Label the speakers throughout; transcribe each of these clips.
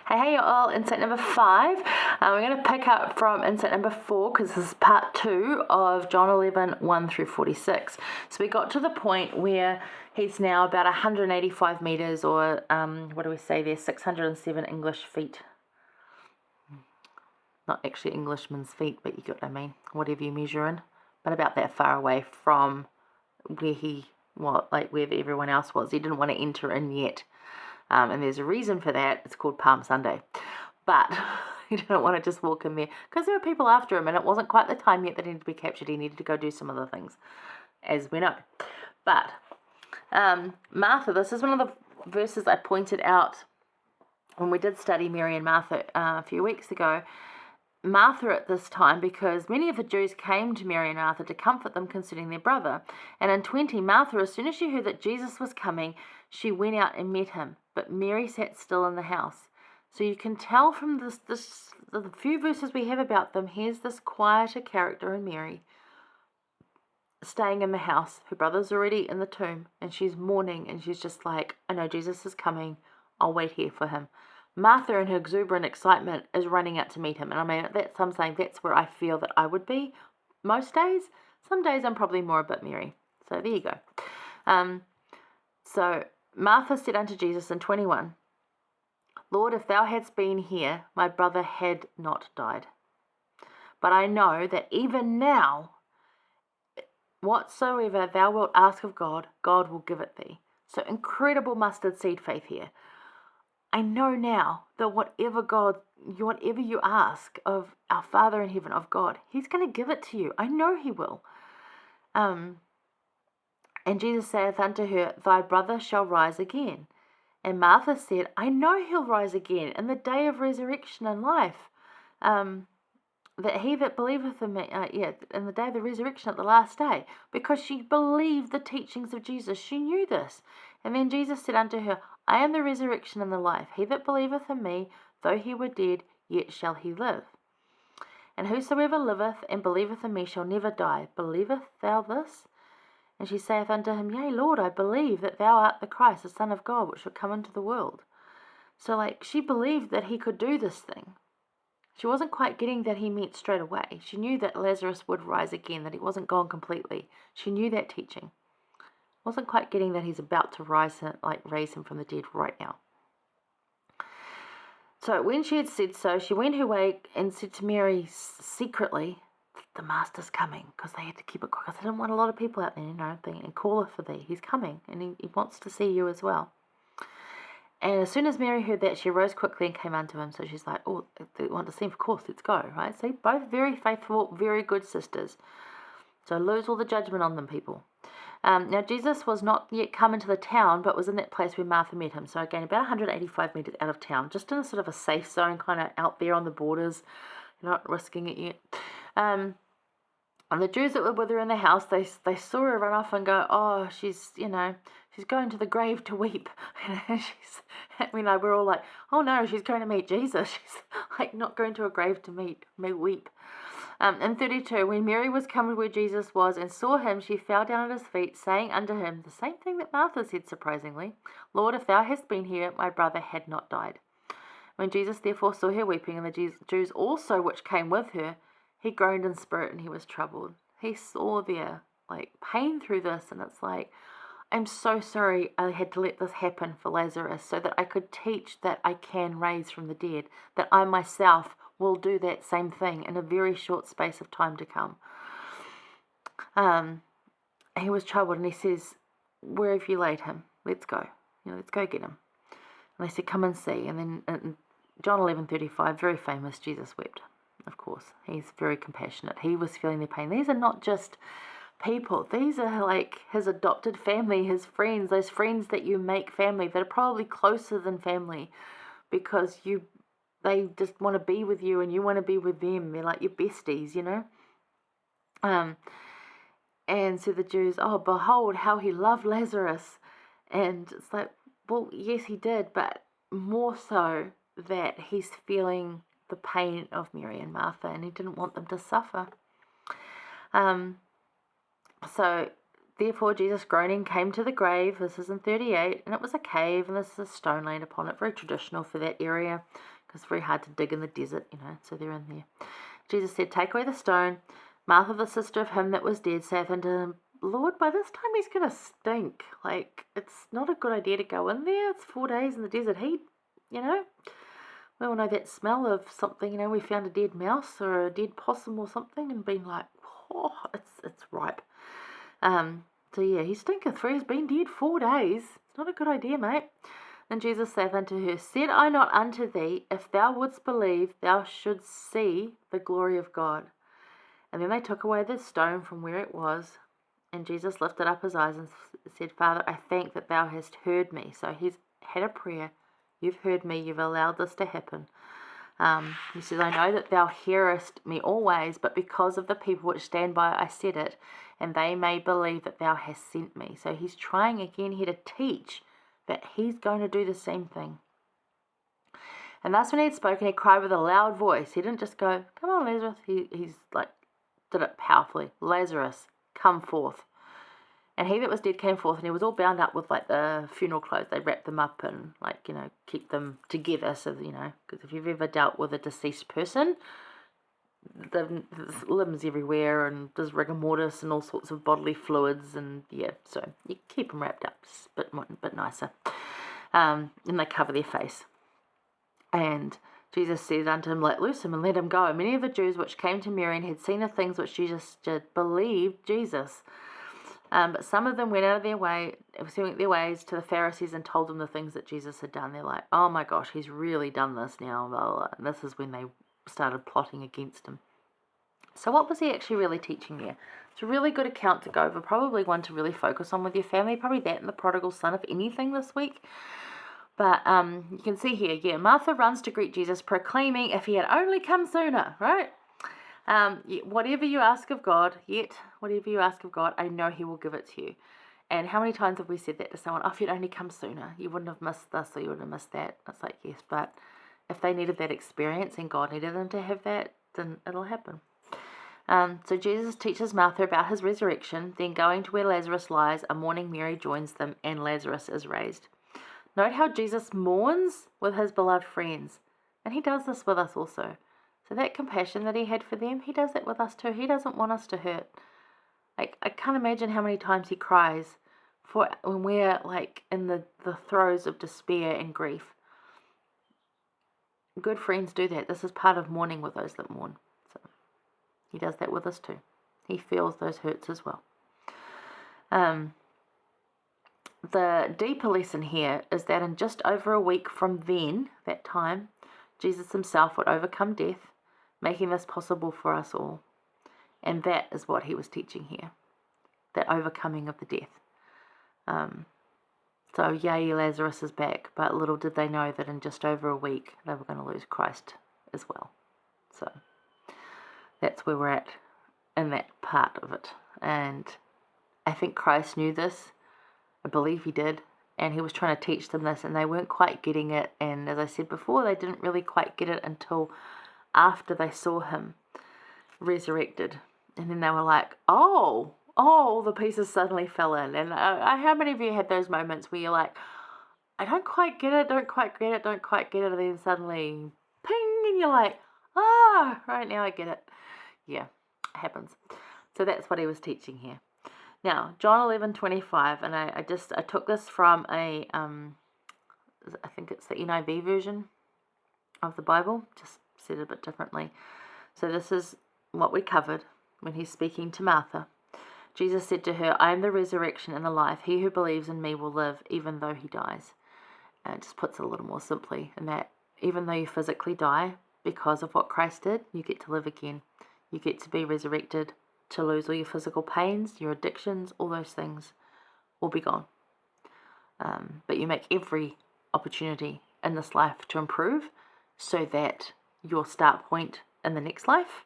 Speaker 1: Hey, you all, insight number 5. We're going to pick up from insight number 4 because this is part 2 of John 11, 1 through 46. So we got to the point where he's now about 185 meters, or what do we say there, 607 English feet. Not actually Englishman's feet, but you get what I mean, whatever you measure in. But about that far away from where where everyone else was. He didn't want to enter in yet. And there's a reason for that. It's called Palm Sunday. But he didn't want to just walk in there because there were people after him, and it wasn't quite the time yet that he needed to be captured. He needed to go do some other things, as we know. But Martha, this is one of the verses I pointed out when we did study Mary and Martha a few weeks ago. Martha at this time, because many of the Jews came to Mary and Martha to comfort them concerning their brother. And in 20, Martha, as soon as she heard that Jesus was coming, she went out and met him. But Mary sat still in the house. So you can tell from the few verses we have about them, here's this quieter character in Mary, staying in the house. Her brother's already in the tomb, and she's mourning, and she's just like, I know Jesus is coming. I'll wait here for him. Martha, in her exuberant excitement, is running out to meet him. And I mean, I'm saying that's where I feel that I would be most days. Some days I'm probably more a bit Mary. So there you go. So Martha said unto Jesus in 21, Lord, if thou hadst been here, my brother had not died. But I know that even now, whatsoever thou wilt ask of God, God will give it thee. So incredible mustard seed faith here. I know now that whatever you ask of our Father in heaven, of God, he's going to give it to you. I know he will. And Jesus saith unto her, Thy brother shall rise again. And Martha said, I know he'll rise again in the day of resurrection and life. That he that believeth in me, in the day of the resurrection at the last day. Because she believed the teachings of Jesus. She knew this. And then Jesus said unto her, I am the resurrection and the life. He that believeth in me, though he were dead, yet shall he live. And whosoever liveth and believeth in me shall never die. Believeth thou this? And she saith unto him, Yea, Lord, I believe that thou art the Christ, the Son of God, which should come into the world. So, she believed that he could do this thing. She wasn't quite getting that he meant straight away. She knew that Lazarus would rise again, that he wasn't gone completely. She knew that teaching. Wasn't quite getting that he's about to raise him from the dead right now. So when she had said so, she went her way and said to Mary secretly, the master's coming, because they had to keep it quiet, because they didn't want a lot of people out there, and calleth for thee. He's coming, and he wants to see you as well. And as soon as Mary heard that, she rose quickly and came unto him. So she's like, oh, they want to see him, of course, let's go, right? See, both very faithful, very good sisters. So lose all the judgment on them, people. Now, Jesus was not yet come into the town, but was in that place where Martha met him. So again, about 185 meters out of town, just in a sort of a safe zone, kind of out there on the borders, not risking it yet. And the Jews that were with her in the house, they saw her run off and go, oh, she's going to the grave to weep. We're all like, oh no, she's going to meet Jesus. She's not going to a grave to weep. In 32, when Mary was come to where Jesus was and saw him, she fell down at his feet, saying unto him the same thing that Martha said surprisingly, Lord, if thou hadst been here, my brother had not died. When Jesus therefore saw her weeping, and the Jews also which came with her, he groaned in spirit and he was troubled. He saw their pain through this, and it's I'm so sorry I had to let this happen for Lazarus so that I could teach that I can raise from the dead, that I myself will do that same thing in a very short space of time to come. He was troubled, and he says, where have you laid him? Let's go. Let's go get him. And they said, come and see. And then in John 11:35, very famous, Jesus wept. Of course, he's very compassionate. He was feeling their pain. These are not just people. These are his adopted family, his friends, those friends that you make family, that are probably closer than family because they just want to be with you and you want to be with them. They're like your besties, And so the Jews, oh, behold how he loved Lazarus. And it's well, yes, he did, but more so that he's feeling the pain of Mary and Martha, and he didn't want them to suffer. So Therefore Jesus, groaning, came to the grave. This is in 38, and it was a cave, and there's a stone laid upon it. Very traditional for that area, because it's very hard to dig in the desert, so they're in there. Jesus said, take away the stone. Martha, the sister of him that was dead, saith unto him, Lord, by this time he's going to stink. It's not a good idea to go in there. It's 4 days in the desert heat, We all know that smell of something, we found a dead mouse or a dead possum or something and been like, oh, it's ripe. So yeah, he stinketh, for he's been dead 4 days. It's not a good idea, mate. And Jesus saith unto her, said I not unto thee, if thou wouldst believe, thou shouldst see the glory of God. And then they took away the stone from where it was, and Jesus lifted up his eyes and said, Father, I thank that thou hast heard me. So he's had a prayer. You've heard me. You've allowed this to happen. He says, I know that thou hearest me always, but because of the people which stand by, I said it, and they may believe that thou hast sent me. So he's trying again here to teach that he's going to do the same thing. And thus when he had spoken, he cried with a loud voice. He didn't just go, come on, Lazarus. He's did it powerfully. Lazarus, come forth. And he that was dead came forth, and he was all bound up with the funeral clothes. They wrapped them up and keep them together. So because if you've ever dealt with a deceased person, there's limbs everywhere, and there's rigor mortis and all sorts of bodily fluids, and so you keep them wrapped up, just a bit nicer. And they cover their face. And Jesus said unto him, let loose him and let him go. And many of the Jews which came to Mary and had seen the things which Jesus did believed Jesus. But some of them went their ways to the Pharisees and told them the things that Jesus had done. They're like, oh my gosh, he's really done this now. Blah, blah, blah. And this is when they started plotting against him. So what was he actually really teaching there? It's a really good account to go over, probably one to really focus on with your family, probably that and the prodigal son, if anything, this week. But you can see here, Martha runs to greet Jesus, proclaiming, if he had only come sooner, right? Whatever you ask of God, I know he will give it to you. And how many times have we said that to someone? Oh, if you'd only come sooner, you wouldn't have missed this or you wouldn't have missed that. It's like, yes, but if they needed that experience and God needed them to have that, then it'll happen. So Jesus teaches Martha about his resurrection. Then going to where Lazarus lies, a mourning Mary joins them, and Lazarus is raised. Note how Jesus mourns with his beloved friends. And he does this with us also. So that compassion that he had for them, he does that with us too. He doesn't want us to hurt. I can't imagine how many times he cries for when we're in the throes of despair and grief. Good friends do that. This is part of mourning with those that mourn. So he does that with us too. He feels those hurts as well. The deeper lesson here is that in just over a week from then, that time, Jesus himself would overcome death, making this possible for us all. And that is what he was teaching here, that overcoming of the death. So yay, Lazarus is back, but little did they know that in just over a week they were going to lose Christ as well. So that's where we're at in that part of it. And I think Christ knew this. I believe he did. And he was trying to teach them this, and they weren't quite getting it. And as I said before, they didn't really quite get it until after they saw him resurrected. And then they were like, oh, the pieces suddenly fell in. And how many of you had those moments where you're like, I don't quite get it, don't quite get it. And then suddenly, ping, and you're like, right now I get it. Yeah, it happens. So that's what he was teaching here. Now, John 11:25, and I took this from I think it's the NIV version of the Bible, just said it a bit differently. So this is what we covered when he's speaking to Martha. Jesus said to her, I am the resurrection and the life. He who believes in me will live even though he dies. And it just puts it a little more simply in that even though you physically die, because of what Christ did, you get to live again. You get to be resurrected, to lose all your physical pains, your addictions, all those things will be gone. But you make every opportunity in this life to improve so that your start point in the next life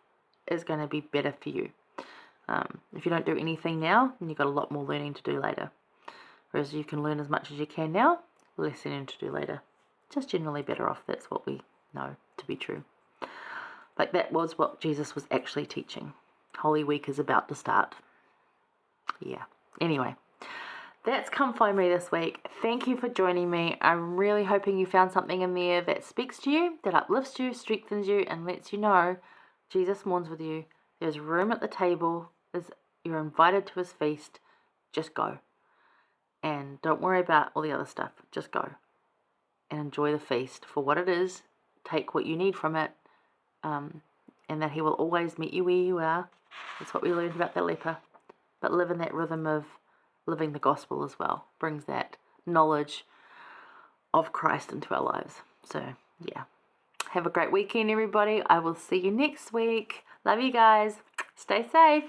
Speaker 1: is going to be better for you. If you don't do anything now, then you've got a lot more learning to do later. Whereas you can learn as much as you can now, less learning to do later. Just generally better off. That's what we know to be true. Like that was what Jesus was actually teaching. Holy Week is about to start. Yeah, Anyway, that's Come Find Me this week. Thank you for joining me. I'm really hoping you found something in there that speaks to you, that uplifts you, strengthens you, and lets you know Jesus mourns with you. There's room at the table. You're invited to his feast. Just go. And don't worry about all the other stuff. Just go. And enjoy the feast for what it is. Take what you need from it. And that he will always meet you where you are. That's what we learned about the leper. But live in that rhythm of living the gospel as well. Brings that knowledge of Christ into our lives. So, yeah. Have a great weekend, everybody. I will see you next week. Love you guys. Stay safe.